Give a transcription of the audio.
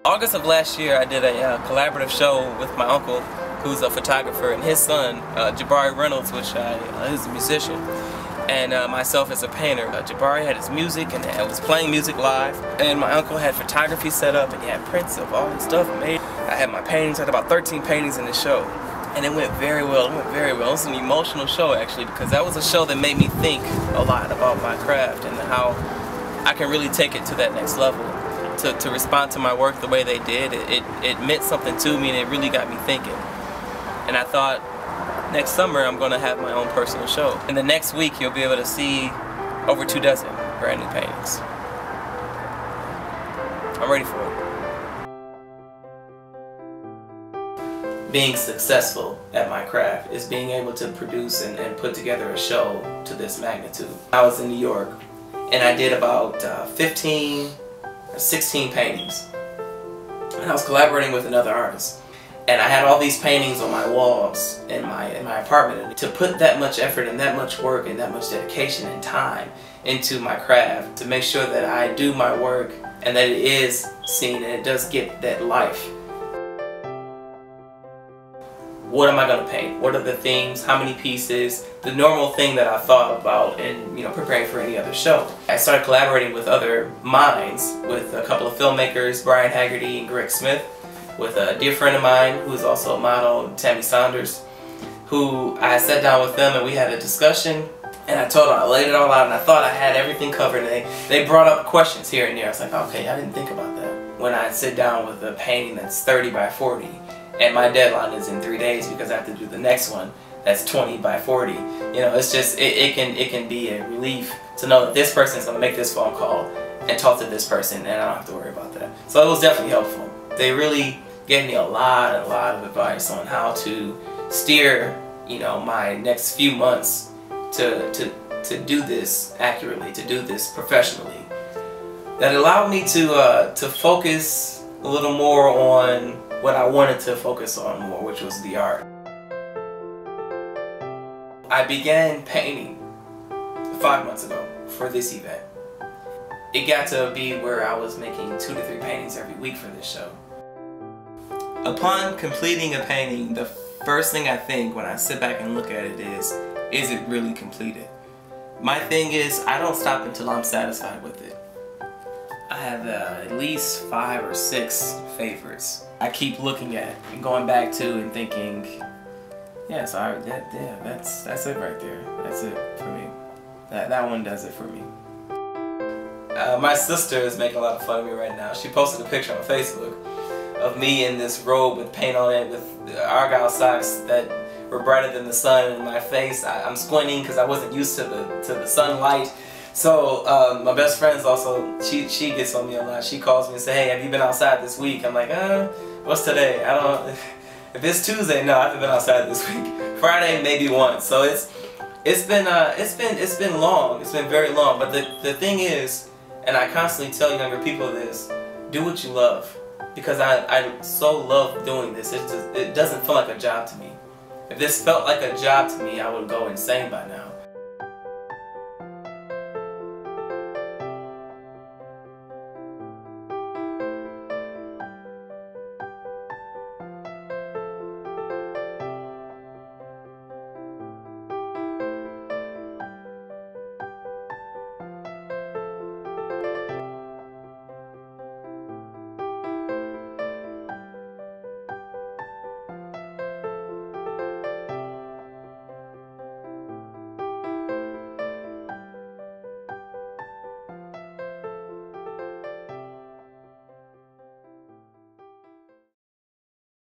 August of last year, I did a collaborative show with my uncle, who's a photographer, and his son, Jabari Reynolds, which is a musician, and myself as a painter. Jabari had his music and was playing music live, and my uncle had photography set up, and he had prints of all the stuff made. I had my paintings. I had about 13 paintings in the show, and it went very well. It went very well. It was an emotional show, actually, because that was a show that made me think a lot about my craft and how I can really take it to that next level. To respond to my work the way they did, it meant something to me, and it really got me thinking. And I thought, next summer I'm going to have my own personal show. And the next week you'll be able to see over 24 brand new paintings. I'm ready for it. Being successful at my craft is being able to produce and put together a show to this magnitude. I was in New York, and I did about 15 or 16 paintings, and I was collaborating with another artist, and I had all these paintings on my walls in my apartment. And to put that much effort and that much work and that much dedication and time into my craft to make sure that I do my work and that it is seen and it does get that life. What am I going to paint? What are the themes? How many pieces? The normal thing that I thought about in preparing for any other show. I started collaborating with other minds, with a couple of filmmakers, Brian Haggerty and Greg Smith, with a dear friend of mine who is also a model, Tammy Saunders, who I sat down with them and we had a discussion, and I told them, I laid it all out, and I thought I had everything covered, and they brought up questions here and there. I was like, okay, I didn't think about that. When I sit down with a painting that's 30 by 40, and my deadline is in 3 days because I have to do the next one that's 20 by 40. It's just, it can be a relief to know that this person is going to make this phone call and talk to this person, and I don't have to worry about that. So it was definitely helpful. They really gave me a lot of advice on how to steer, my next few months to do this accurately, to do this professionally. That allowed me to focus a little more on what I wanted to focus on more, which was the art. I began painting 5 months ago for this event. It got to be where I was making 2 to 3 paintings every week for this show. Upon completing a painting, the first thing I think when I sit back and look at it is it really completed? My thing is, I don't stop until I'm satisfied with it. I have at least 5 or 6 favorites I keep looking at and going back to and thinking, yeah, sorry, that's it right there. That's it for me. That one does it for me. My sister is making a lot of fun of me right now. She posted a picture on Facebook of me in this robe with paint on it, with argyle socks that were brighter than the sun in my face. I'm squinting because I wasn't used to the sunlight. So my best friend's also, she gets on me a lot. She calls me and says, hey, have you been outside this week? I'm like, what's today? I don't, if it's Tuesday, no, I haven't been outside this week. Friday, maybe once. So it's been long. It's been very long. But the thing is, and I constantly tell younger people this, do what you love. Because I so love doing this. It doesn't feel like a job to me. If this felt like a job to me, I would go insane by now.